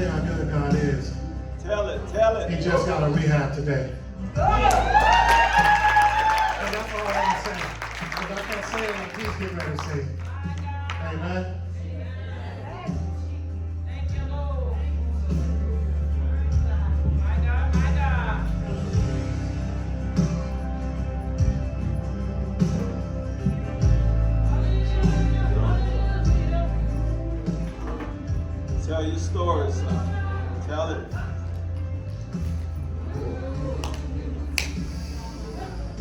you how good God is. Tell it, tell it. He just got a rehab today. And that's all I'm saying. Because I can't say it like he's getting ready to say it. Amen. Thank you, Lord. My God, my God. Tell your story, son. Tell it.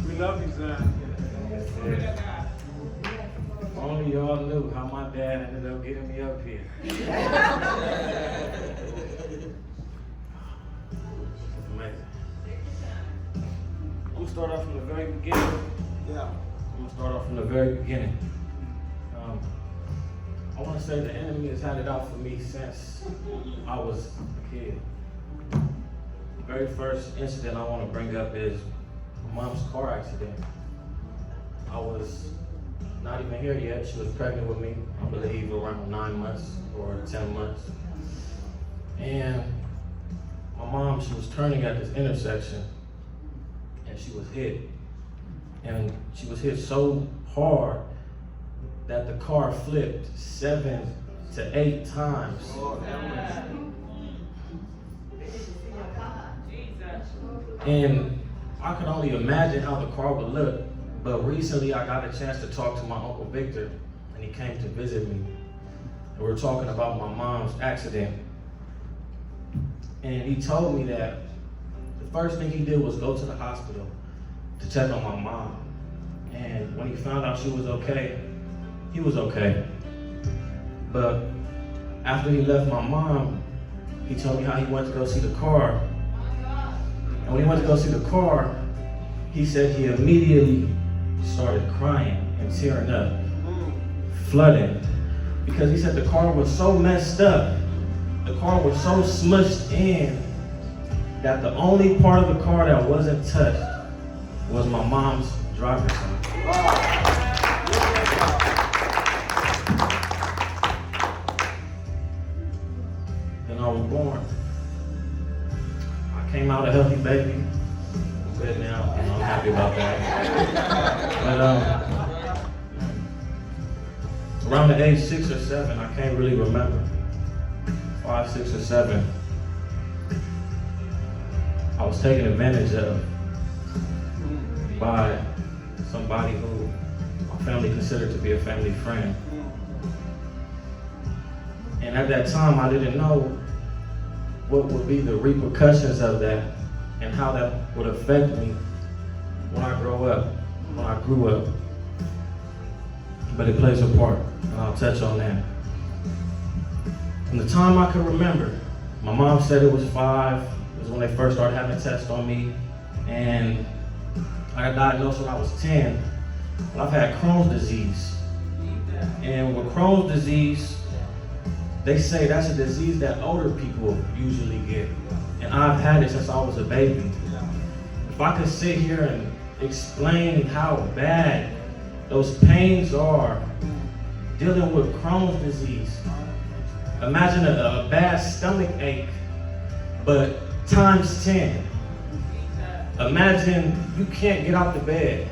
We love you, son. If only y'all knew how my dad ended up getting me up here. Amazing. I'm gonna start off from the very beginning. Yeah. I'm gonna start off from the very beginning. I want to say the enemy has had it out for me since I was a kid. The very first incident I want to bring up is my mom's car accident. I was not even here yet. She was pregnant with me, I believe around 9 months or 10 months. And my mom, she was turning at this intersection and she was hit. And she was hit so hard that the car flipped 7 to 8 times. And I could only imagine how the car would look, but recently I got a chance to talk to my Uncle Victor, and he came to visit me. And we were talking about my mom's accident. And he told me that the first thing he did was go to the hospital to check on my mom. And when he found out she was okay, he was okay. But after he left my mom, he told me how he went to go see the car. And when he went to go see the car, he said he immediately started crying and tearing up, flooding. Because he said the car was so messed up, the car was so smushed in, that the only part of the car that wasn't touched was my mom's driver's side. Then I was born. I came out a healthy baby. I'm good now, and I'm happy about that. But around the age 6 or 7, I can't really remember. 5, 6, or 7. I was taken advantage of by somebody who my family considered to be a family friend. And at that time, I didn't know what would be the repercussions of that and how that would affect me when I grew up. But it plays a part, and I'll touch on that. From the time I can remember, my mom said it was 5. It was when they first started having tests on me, and I got diagnosed when I was 10. But I've had Crohn's disease. And with Crohn's disease, they say that's a disease that older people usually get. And I've had it since I was a baby. If I could sit here and explain how bad those pains are dealing with Crohn's disease. Imagine a bad stomach ache, but times 10. Imagine you can't get out the bed.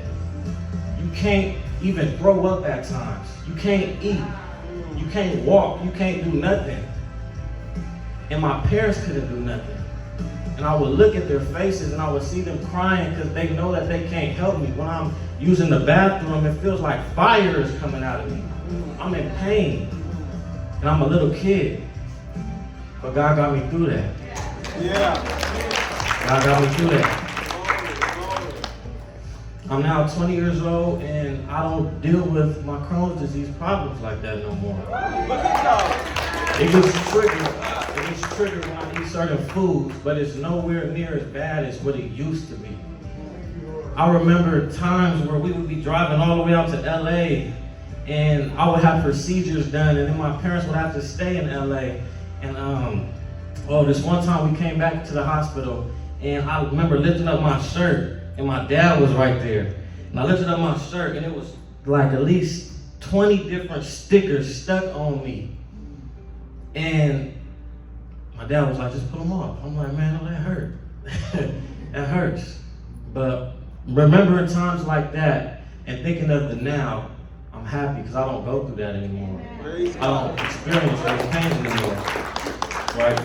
You can't even throw up at times. You can't eat. You can't walk. You can't do nothing. And my parents couldn't do nothing. And I would look at their faces and I would see them crying because they know that they can't help me. When I'm using the bathroom, it feels like fire is coming out of me. I'm in pain. And I'm a little kid. But God got me through that. Yeah. God got me through that. I'm now 20 years old and I don't deal with my Crohn's disease problems like that no more. It gets triggered when I eat certain foods, but it's nowhere near as bad as what it used to be. I remember times where we would be driving all the way out to LA and I would have procedures done and then my parents would have to stay in LA. And this one time we came back to the hospital and I remember lifting up my shirt and my dad was right there. And I lifted up my shirt and it was like at least 20 different stickers stuck on me. And my dad was like, just put them off. I'm like, man, that hurt. That hurts. But remembering times like that and thinking of the now, I'm happy because I don't go through that anymore. Praise I don't experience those pains anymore. Right?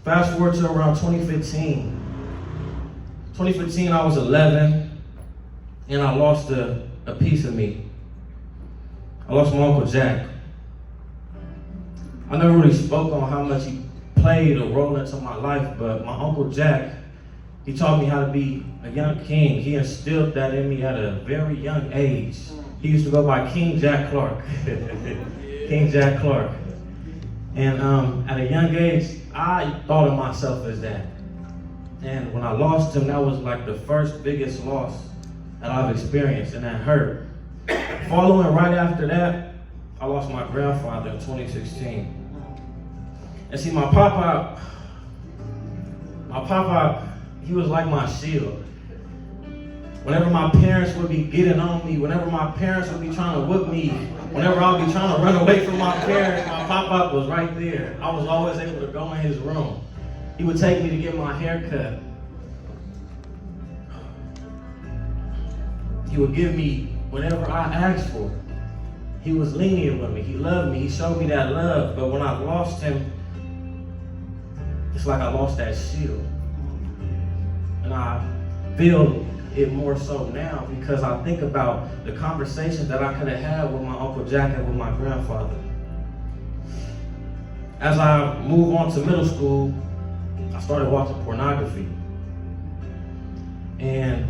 Fast forward to around 2015. 2015, I was 11, and I lost a piece of me. I lost my Uncle Jack. I never really spoke on how much he played a role into my life, but my Uncle Jack, he taught me how to be a young king. He instilled that in me at a very young age. He used to go by King Jack Clark. King Jack Clark. And at a young age, I thought of myself as that. And when I lost him, that was like the first biggest loss that I've experienced, and that hurt. Following right after that, I lost my grandfather in 2016. And see, my papa, he was like my shield. Whenever my parents would be getting on me, whenever my parents would be trying to whip me, whenever I'd be trying to run away from my parents, my papa was right there. I was always able to go in his room. He would take me to get my hair cut. He would give me whatever I asked for. He was lenient with me. He loved me. He showed me that love. But when I lost him, it's like I lost that shield. And I feel it more so now because I think about the conversations that I could have had with my Uncle Jack and with my grandfather. As I move on to middle school, I started watching pornography. And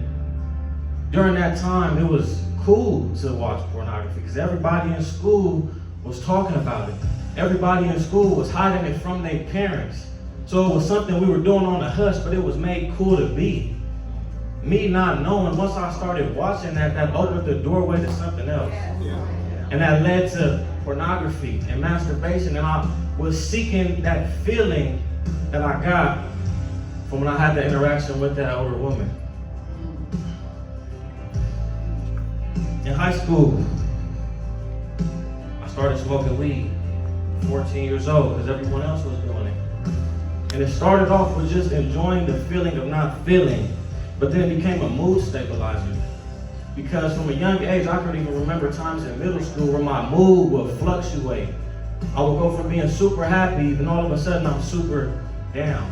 during that time, it was cool to watch pornography because everybody in school was talking about it. Everybody in school was hiding it from their parents. So it was something we were doing on the hush, but it was made cool to be. Me not knowing, once I started watching that opened the doorway to something else. And that led to pornography and masturbation. And I was seeking that feeling that I got from when I had the interaction with that older woman. In high school, I started smoking weed, 14 years old, because everyone else was doing it. And it started off with just enjoying the feeling of not feeling, but then it became a mood stabilizer. Because from a young age, I could even remember times in middle school where my mood would fluctuate. I would go from being super happy, then all of a sudden I'm super down.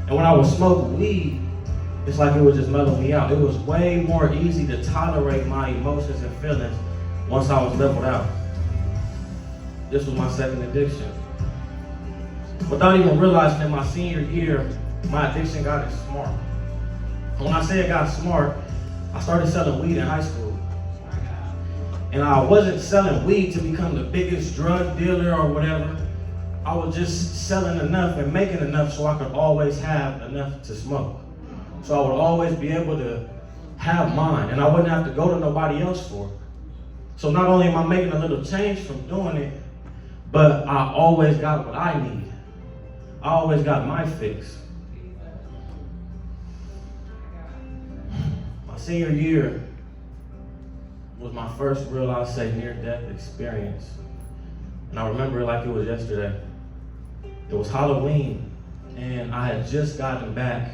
And when I would smoke weed, it's like it would just mellow me out. It was way more easy to tolerate my emotions and feelings once I was leveled out. This was my second addiction. Without even realizing in my senior year, my addiction got smart. When I say it got smart, I started selling weed in high school. And I wasn't selling weed to become the biggest drug dealer or whatever. I was just selling enough and making enough so I could always have enough to smoke. So I would always be able to have mine, and I wouldn't have to go to nobody else for it. So not only am I making a little change from doing it, but I always got what I need. I always got my fix. My senior year was my first real, I'll say, near-death experience. And I remember it like it was yesterday. It was Halloween, and I had just gotten back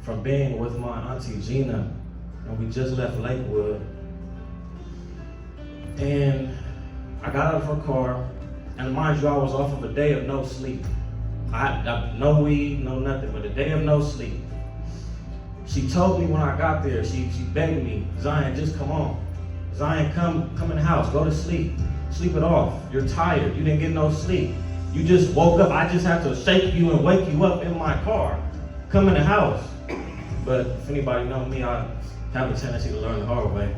from being with my auntie Gina, and we just left Lakewood. And I got out of her car, and mind you, I was off of a day of no sleep. I got no weed, no nothing, but a day of no sleep. She told me when I got there, she begged me, Zion, just come on. Zion, come in the house, go to sleep. Sleep it off. You're tired, you didn't get no sleep. You just woke up, I just have to shake you and wake you up in my car. Come in the house. But if anybody knows me, I have a tendency to learn the hard way.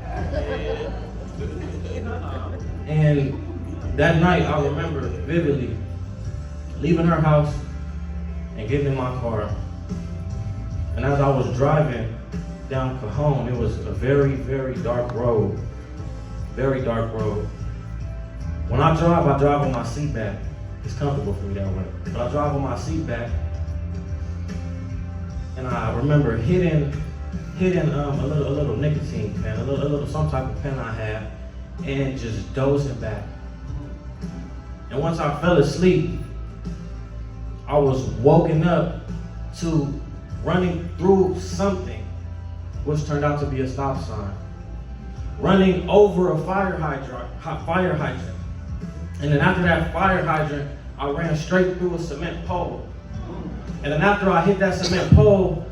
And that night, I remember vividly leaving her house and getting in my car. And as I was driving down Cajon, it was a very, very dark road. Very dark road. When I drive with my seat back. It's comfortable for me that way. But I drive with my seat back. And I remember hitting a little nicotine pen, a little some type of pen I had, and just dozing back. And once I fell asleep, I was woken up to running through something, which turned out to be a stop sign. Running over a fire hydrant. And then after that fire hydrant, I ran straight through a cement pole. And then after I hit that cement pole,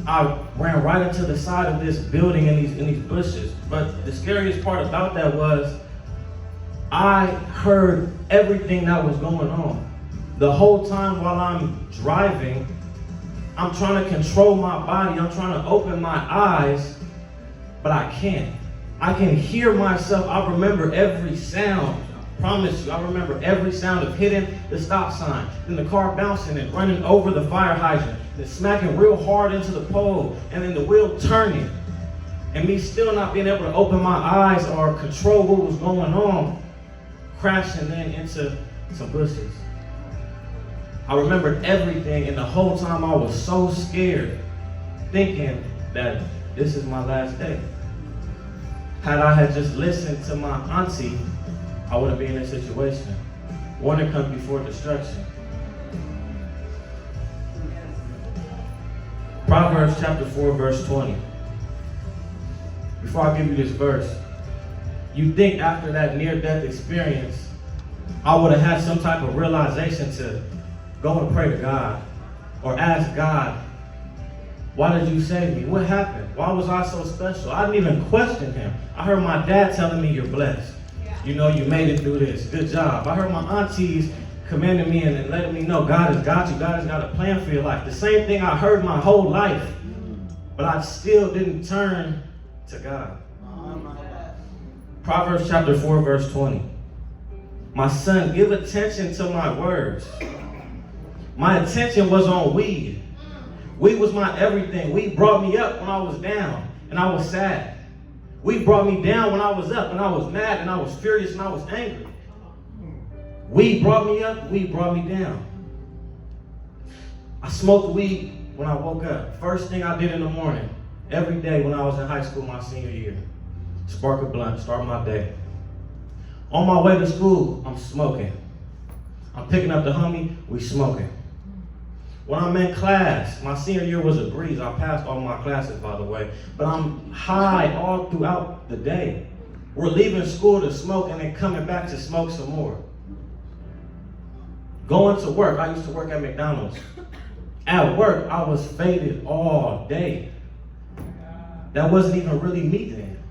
I ran right into the side of this building in these bushes. But the scariest part about that was I heard everything that was going on. The whole time while I'm driving, I'm trying to control my body. I'm trying to open my eyes, but I can't. I can hear myself. I remember every sound. Promise you, I remember every sound of hitting the stop sign, then the car bouncing and running over the fire hydrant, then smacking real hard into the pole, and then the wheel turning, and me still not being able to open my eyes or control what was going on, crashing then into some bushes. I remembered everything, and the whole time I was so scared, thinking that this is my last day. Had I had just listened to my auntie, I wouldn't be in this situation. Warning comes before destruction. Proverbs chapter 4, verse 20. Before I give you this verse, you think after that near-death experience, I would have had some type of realization to go and pray to God or ask God, why did you save me? What happened? Why was I so special? I didn't even question him. I heard my dad telling me you're blessed. You know, you made it through this. Good job. I heard my aunties commending me and letting me know God has got you. God has got a plan for your life. The same thing I heard my whole life, but I still didn't turn to God. Proverbs chapter 4, verse 20. My son, give attention to my words. My attention was on weed. Weed was my everything. Weed brought me up when I was down and I was sad. Weed brought me down when I was up and I was mad and I was furious and I was angry. Weed brought me up, weed brought me down. I smoked weed when I woke up. First thing I did in the morning, every day when I was in high school my senior year. Spark a blunt, start my day. On my way to school, I'm smoking. I'm picking up the homie, we smoking. When I'm in class, my senior year was a breeze. I passed all my classes, by the way. But I'm high all throughout the day. We're leaving school to smoke and then coming back to smoke some more. Going to work, I used to work at McDonald's. At work, I was faded all day. That wasn't even really me then.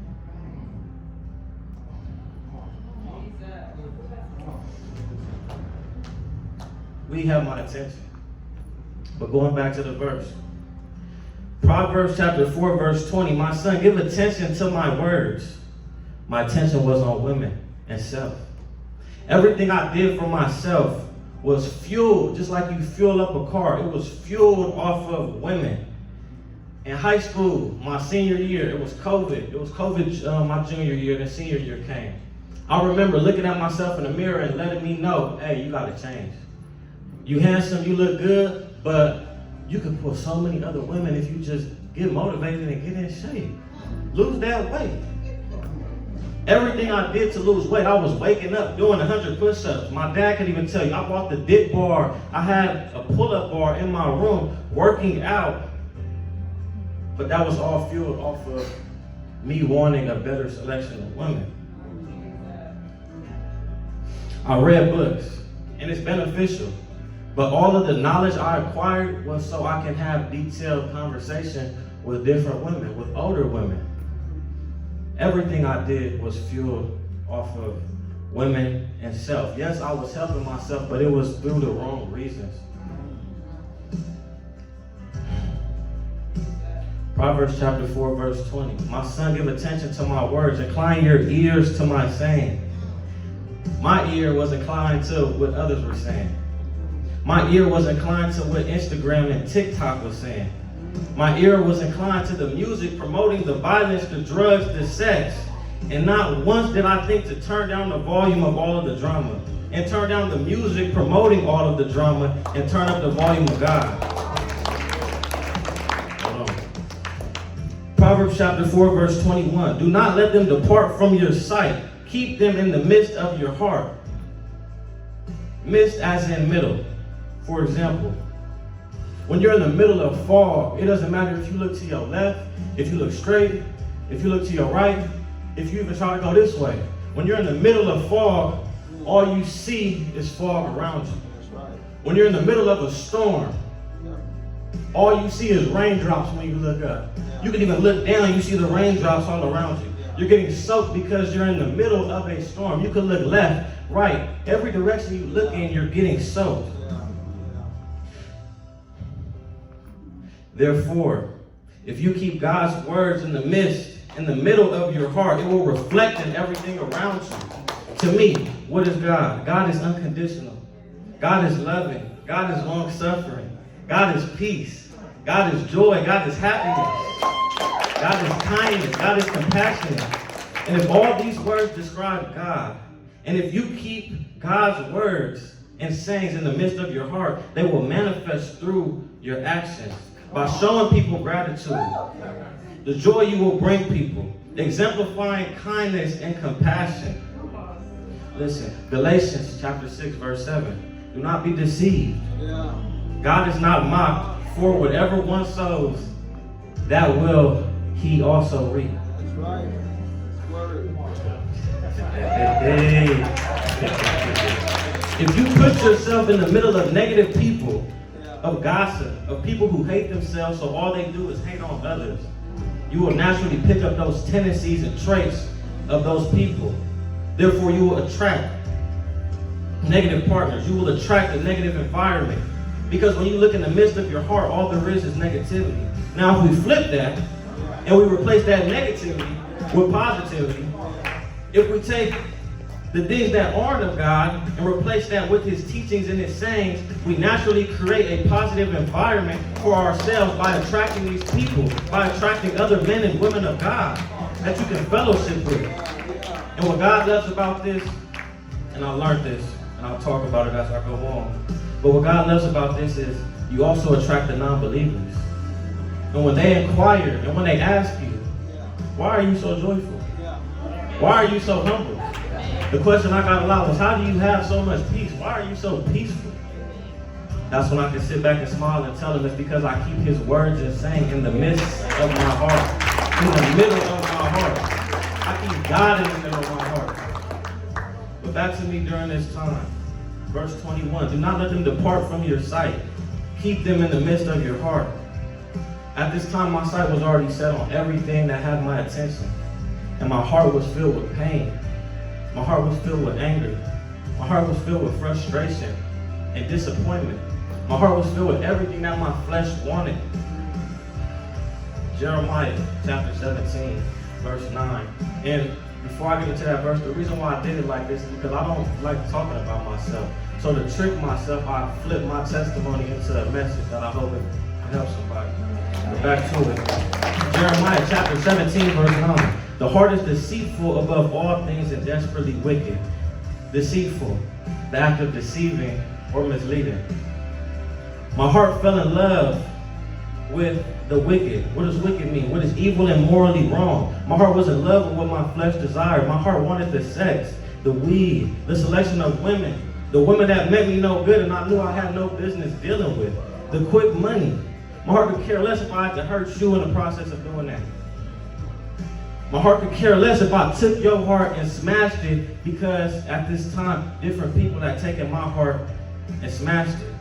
We have my attention. But going back to the verse. Proverbs chapter 4, verse 20. My son, give attention to my words. My attention was on women and self. Everything I did for myself was fueled, just like you fuel up a car. It was fueled off of women. In high school, my senior year, it was COVID. It was COVID my junior year, then senior year came. I remember looking at myself in the mirror and letting me know, hey, you gotta change. You handsome, you look good, but you can pull so many other women if you just get motivated and get in shape. Lose that weight. Everything I did to lose weight, I was waking up doing 100 push-ups. My dad could even tell you, I bought the dip bar. I had a pull-up bar in my room working out. But that was all fueled off of me wanting a better selection of women. I read books, and it's beneficial. But all of the knowledge I acquired was so I can have detailed conversation with different women, with older women. Everything I did was fueled off of women and self. Yes, I was helping myself, but it was through the wrong reasons. Proverbs chapter 4, verse 20. My son, give attention to my words. Incline your ears to my saying. My ear was inclined to what others were saying. My ear was inclined to what Instagram and TikTok was saying. My ear was inclined to the music promoting the violence, the drugs, the sex. And not once did I think to turn down the volume of all of the drama and turn down the music promoting all of the drama and turn up the volume of God. Hold on. Proverbs chapter 4, verse 21. Do not let them depart from your sight. Keep them in the midst of your heart. Midst as in middle. For example, when you're in the middle of fog, it doesn't matter if you look to your left, if you look straight, if you look to your right, if you even try to go this way. When you're in the middle of fog, all you see is fog around you. That's right. When you're in the middle of a storm, all you see is raindrops when you look up. You can even look down, you see the raindrops all around you. You're getting soaked because you're in the middle of a storm. You can look left, right, every direction you look in, you're getting soaked. Therefore, if you keep God's words in the middle of your heart, it will reflect in everything around you. To me, what is God? God is unconditional. God is loving. God is long-suffering. God is peace. God is joy. God is happiness. God is kindness. God is compassionate. And if all these words describe God, and if you keep God's words and sayings in the midst of your heart, they will manifest through your actions. By showing people gratitude, the joy you will bring people, exemplifying kindness and compassion. Listen, Galatians chapter 6, verse 7. Do not be deceived. God is not mocked, for whatever one sows, that will he also reap. That's right. Word. Hey. If you put yourself in the middle of negative people, of gossip, of people who hate themselves, so all they do is hate on others, you will naturally pick up those tendencies and traits of those people. Therefore, you will attract negative partners. You will attract a negative environment. Because when you look in the midst of your heart, all there is negativity. Now, if we flip that and we replace that negativity with positivity, if we take the things that aren't of God and replace that with his teachings and his sayings, we naturally create a positive environment for ourselves by attracting these people, by attracting other men and women of God that you can fellowship with. And what God loves about this, and I learned this, and I'll talk about it as I go on, but what God loves about this is you also attract the non-believers. And when they inquire and when they ask you, why are you so joyful? Why are you so humble? The question I got a lot was, how do you have so much peace? Why are you so peaceful? That's when I can sit back and smile and tell them it's because I keep his words and saying in the midst of my heart. In the middle of my heart. I keep God in the middle of my heart. But back to me during this time. Verse 21, do not let them depart from your sight. Keep them in the midst of your heart. At this time, my sight was already set on everything that had my attention. And my heart was filled with pain. My heart was filled with anger. My heart was filled with frustration and disappointment. My heart was filled with everything that my flesh wanted. Jeremiah chapter 17, verse 9. And before I get into that verse, the reason why I did it like this is because I don't like talking about myself. So to trick myself, I flip my testimony into a message that I hope it helps somebody. But back to it. Jeremiah chapter 17, verse 9. The heart is deceitful above all things and desperately wicked. Deceitful, the act of deceiving or misleading. My heart fell in love with the wicked. What does wicked mean? What is evil and morally wrong? My heart was in love with what my flesh desired. My heart wanted the sex, the weed, the selection of women, the women that meant me no good and I knew I had no business dealing with, the quick money. My heart could care less if I had to hurt you in the process of doing that. My heart could care less if I took your heart and smashed it, because at this time, different people had taken my heart and smashed it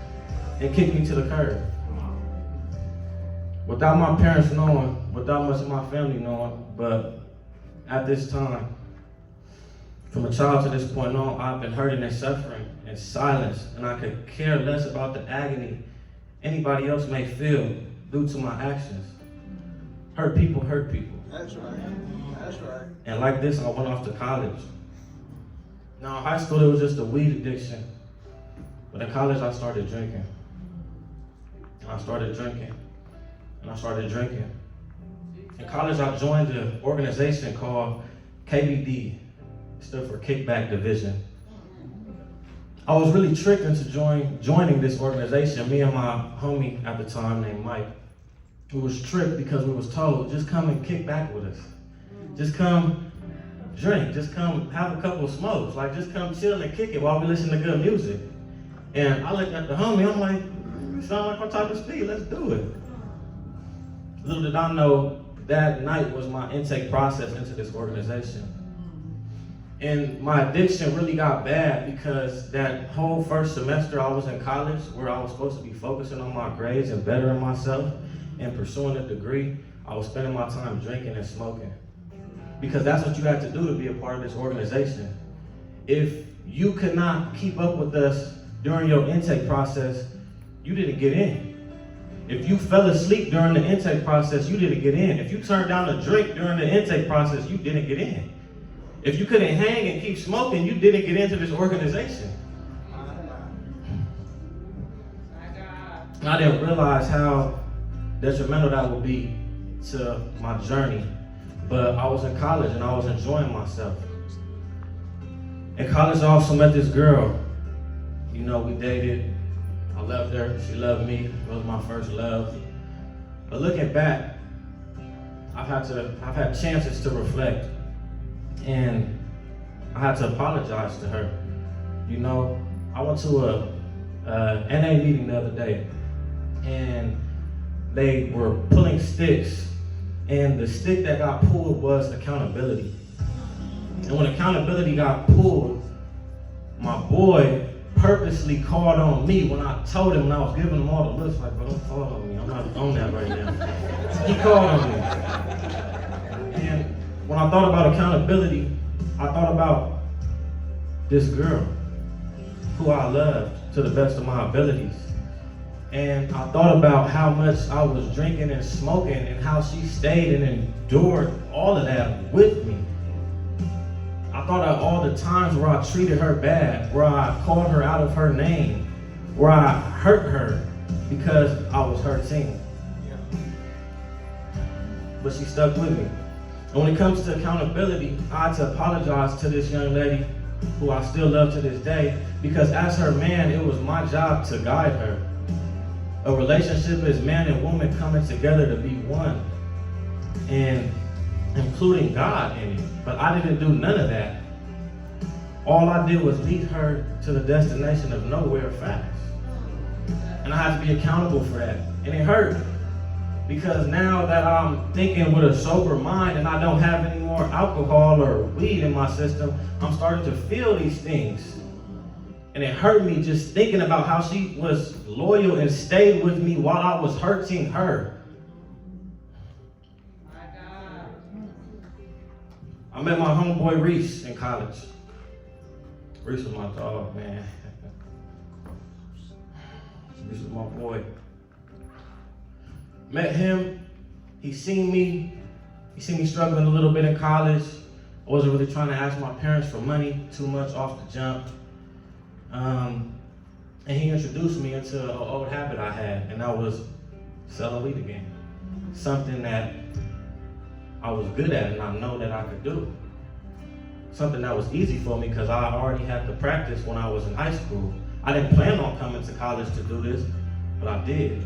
and kicked me to the curb. Without my parents knowing, without much of my family knowing, but at this time, from a child to this point on, I've been hurting and suffering in silence, and I could care less about the agony anybody else may feel due to my actions. Hurt people hurt people. That's right. That's right. And like this, I went off to college. Now in high school, it was just a weed addiction. But in college, I started drinking. And I started drinking. And I started drinking. In college, I joined an organization called KBD. It stood for Kickback Division. I was really tricked into joining this organization. Me and my homie at the time named Mike, we was tricked because we was told, just come and kick back with us. Just come drink, just come have a couple of smokes. Like, just come chill and kick it while we listen to good music. And I looked at the homie, I'm like, you sound like my type of speed, let's do it. Little did I know, that night was my intake process into this organization. And my addiction really got bad because that whole first semester I was in college, where I was supposed to be focusing on my grades and bettering myself and pursuing a degree, I was spending my time drinking and smoking. Because that's what you had to do to be a part of this organization. If you could not keep up with us during your intake process, you didn't get in. If you fell asleep during the intake process, you didn't get in. If you turned down a drink during the intake process, you didn't get in. If you couldn't hang and keep smoking, you didn't get into this organization. And I didn't realize how detrimental that would be to my journey. But I was in college and I was enjoying myself. In college, I also met this girl. You know, we dated. I loved her, she loved me. It was my first love. But looking back, I've had chances to reflect, and I had to apologize to her. You know, I went to a NA meeting the other day, and they were pulling sticks, and the stick that got pulled was accountability. And when accountability got pulled, my boy purposely called on me when I told him, and I was giving him all the looks like, bro, don't call on me. I'm not on that right now. He called on me. And when I thought about accountability, I thought about this girl who I loved to the best of my abilities. And I thought about how much I was drinking and smoking and how she stayed and endured all of that with me. I thought of all the times where I treated her bad, where I called her out of her name, where I hurt her because I was hurting. But she stuck with me. And when it comes to accountability, I had to apologize to this young lady who I still love to this day, because as her man, it was my job to guide her. A relationship is man and woman coming together to be one, and including God in it. But I didn't do none of that. All I did was lead her to the destination of nowhere fast. And I had to be accountable for that. And it hurt, because now that I'm thinking with a sober mind and I don't have any more alcohol or weed in my system, I'm starting to feel these things. And it hurt me just thinking about how she was loyal and stayed with me while I was hurting her. I met my homeboy Reese in college. Reese was my dog, man. Reese was my boy. Met him, he seen me struggling a little bit in college. I wasn't really trying to ask my parents for money too much off the jump. And he introduced me into an old habit I had, and that was selling weed again. Something that I was good at and I know that I could do. Something that was easy for me because I already had the practice when I was in high school. I didn't plan on coming to college to do this, but I did.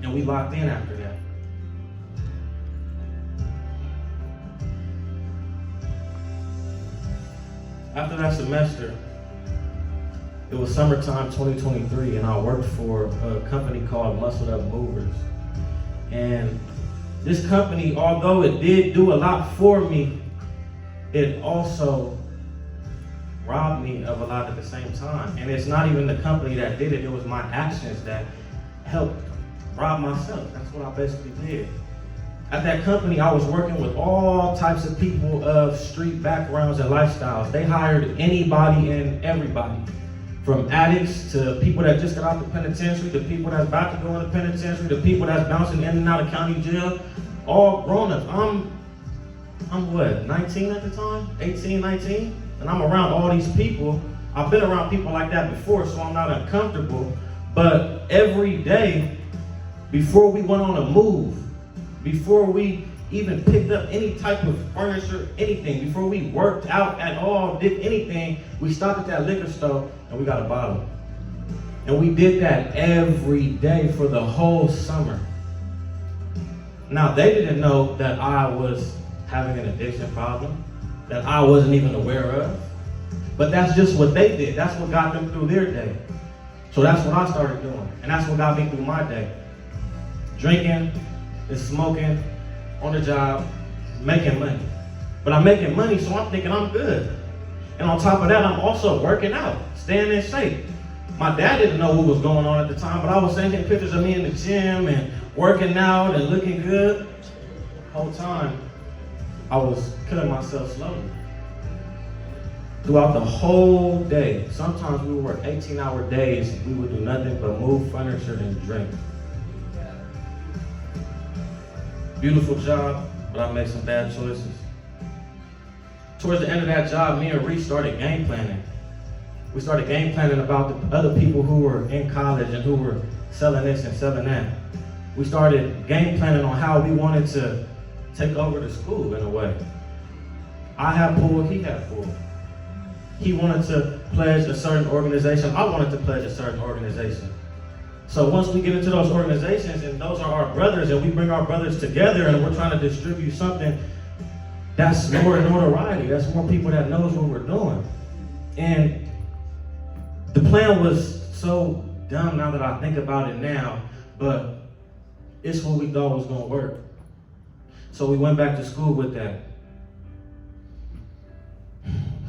And we locked in after that. After that semester, it was summertime 2023, and I worked for a company called Muscle Up Movers. And this company, although it did do a lot for me, it also robbed me of a lot at the same time. And it's not even the company that did it, it was my actions that helped rob myself. That's what I basically did. At that company, I was working with all types of people of street backgrounds and lifestyles. They hired anybody and everybody, from addicts to people that just got out the penitentiary, to people that's about to go in the penitentiary, to people that's bouncing in and out of county jail, all grown-ups. I'm what, 19 at the time? 18, 19? And I'm around all these people. I've been around people like that before, so I'm not uncomfortable. But every day, before we went on a move, before we even picked up any type of furniture, anything, before we worked out at all, did anything, we stopped at that liquor store and we got a bottle. And we did that every day for the whole summer. Now, they didn't know that I was having an addiction problem, that I wasn't even aware of. But that's just what they did. That's what got them through their day. So that's what I started doing. And that's what got me through my day. Drinking and smoking on the job, making money. But I'm making money, so I'm thinking I'm good. And on top of that, I'm also working out, staying in shape. My dad didn't know what was going on at the time, but I was sending pictures of me in the gym and working out and looking good. The whole time, I was killing myself slowly. Throughout the whole day, sometimes we would work 18-hour days. We would do nothing but move furniture and drink. Beautiful job, but I made some bad choices. Towards the end of that job, me and Reese started game planning. We started game planning about the other people who were in college and who were selling this and selling that. We started game planning on how we wanted to take over the school in a way. I had pool, he had pool. He wanted to pledge a certain organization, I wanted to pledge a certain organization. So once we get into those organizations and those are our brothers and we bring our brothers together and we're trying to distribute something, that's more notoriety, that's more people that knows what we're doing. And the plan was so dumb now that I think about it now, but it's what we thought was gonna work. So we went back to school with that.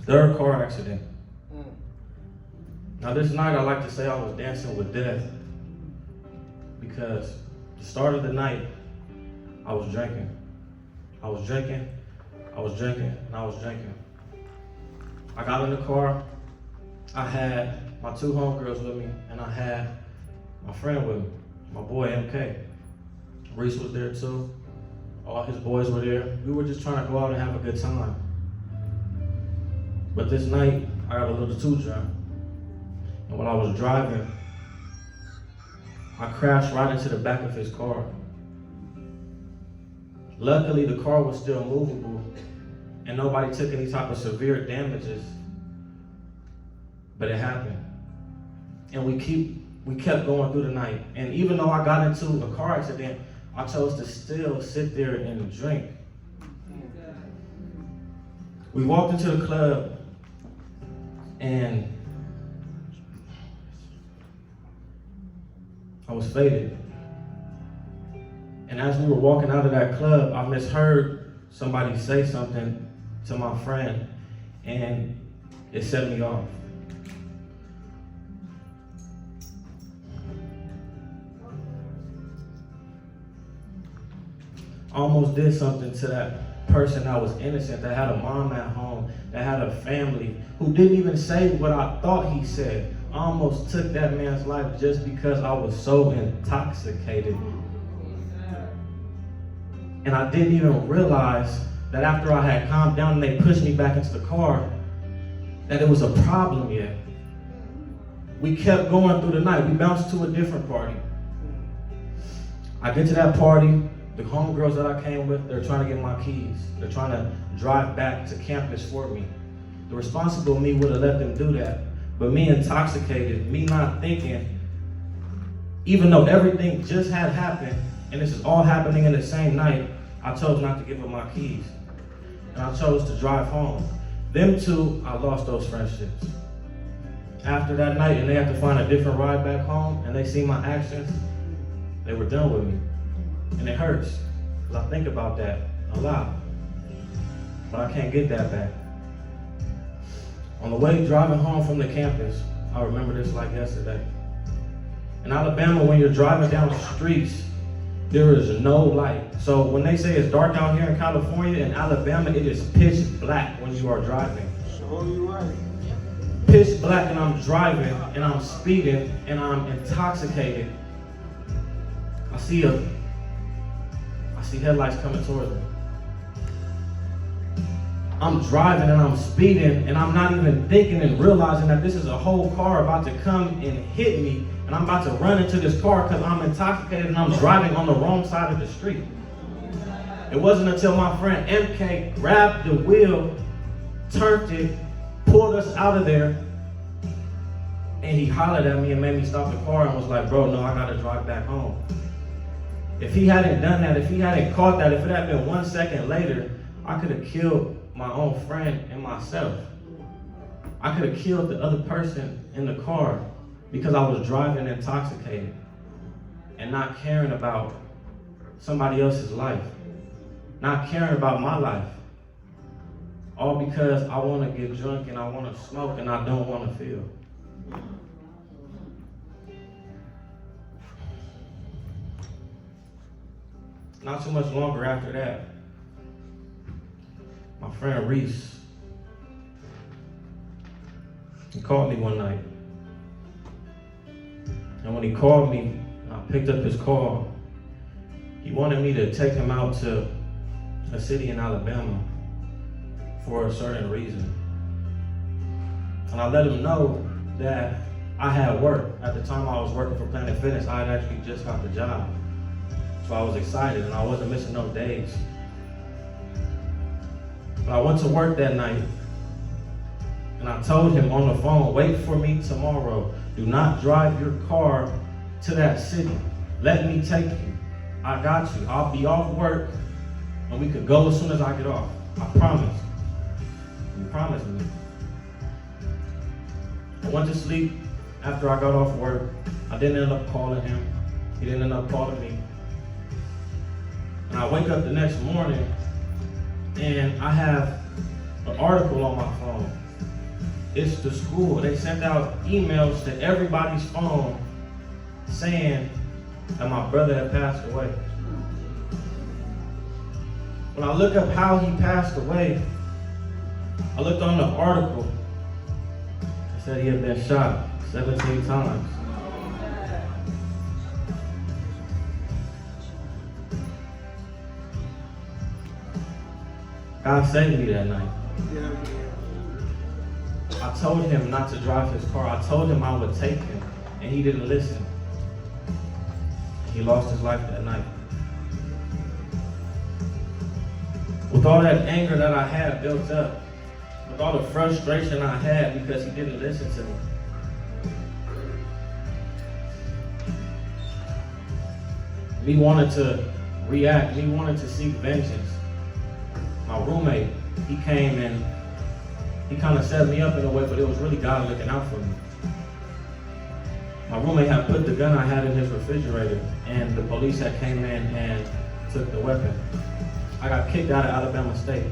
Third car accident. Now this night I like to say I was dancing with death because the start of the night I was drinking. I was drinking, and I was drinking. I got in the car, I had my two homegirls with me, and I had my friend with me, my boy MK. Reese was there too, all his boys were there. We were just trying to go out and have a good time. But this night, I got a little too drunk. And when I was driving, I crashed right into the back of his car. Luckily, the car was still movable and nobody took any type of severe damages, but it happened. And we kept going through the night. And even though I got into a car accident, I chose to still sit there and drink. We walked into the club and I was faded. And as we were walking out of that club, I misheard somebody say something to my friend, and it set me off. I almost did something to that person that was innocent, that had a mom at home, that had a family, who didn't even say what I thought he said. I almost took that man's life just because I was so intoxicated. And I didn't even realize that after I had calmed down and they pushed me back into the car, that it was a problem yet. We kept going through the night. We bounced to a different party. I get to that party, the homegirls that I came with, they're trying to get my keys. They're trying to drive back to campus for me. The responsible me would have let them do that. But me intoxicated, me not thinking, even though everything just had happened, and this is all happening in the same night, I chose not to give them my keys. And I chose to drive home. Them two, I lost those friendships. After that night, and they had to find a different ride back home, and they see my actions, they were done with me. And it hurts, because I think about that a lot. But I can't get that back. On the way driving home from the campus, I remember this like yesterday. In Alabama, when you're driving down the streets, there is no light. So when they say it's dark out here in California, in Alabama, it is pitch black when you are driving. Sure, you right. Pitch black, and I'm driving, and I'm speeding, and I'm intoxicated. I see headlights coming towards me. I'm driving and I'm speeding, and I'm not even thinking and realizing that this is a whole car about to come and hit me, and I'm about to run into this car because I'm intoxicated and I'm driving on the wrong side of the street. It wasn't until my friend MK grabbed the wheel, turned it, pulled us out of there, and he hollered at me and made me stop the car and was like, bro, no, I gotta drive back home. If he hadn't done that, if he hadn't caught that, if it had been 1 second later, I could have killed my own friend and myself. I could have killed the other person in the car. because I was driving intoxicated and not caring about somebody else's life, not caring about my life. All because I want to get drunk and I want to smoke and I don't want to feel. Not too much longer after that, my friend Reese, he called me one night. And when he called me, I picked up his call. He wanted me to take him out to a city in Alabama for a certain reason. And I let him know that I had work. At the time I was working for Planet Fitness, I had actually just got the job. So I was excited and I wasn't missing no days. But I went to work that night and I told him on the phone, wait for me tomorrow. Do not drive your car to that city. Let me take you. I got you. I'll be off work and we could go as soon as I get off. I promise. You promised me. I went to sleep after I got off work. I didn't end up calling him. He didn't end up calling me. And I wake up the next morning and I have an article on my phone. It's the school. They sent out emails to everybody's phone saying that my brother had passed away. When I look up how he passed away, I looked on the article. It said he had been shot 17 times. God saved me that night. I told him not to drive his car. I told him I would take him, and he didn't listen. He lost his life that night. With all that anger that I had built up, with all the frustration I had because he didn't listen to me, me wanted to react, me wanted to seek vengeance. My roommate, he came and he kind of set me up in a way, but it was really God looking out for me. My roommate had put the gun I had in his refrigerator, and the police had came in and took the weapon. I got kicked out of Alabama State,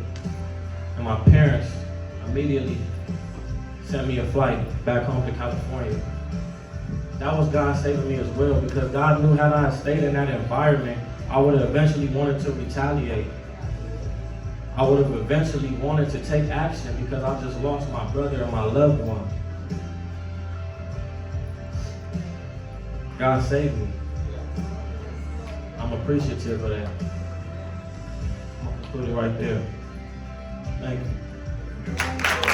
and my parents immediately sent me a flight back home to California. That was God saving me as well, because God knew had I stayed in that environment, I would have eventually wanted to retaliate. I would have eventually wanted to take action because I just lost my brother and my loved one. God saved me. I'm appreciative of that. I'm gonna put it right there. Thank you.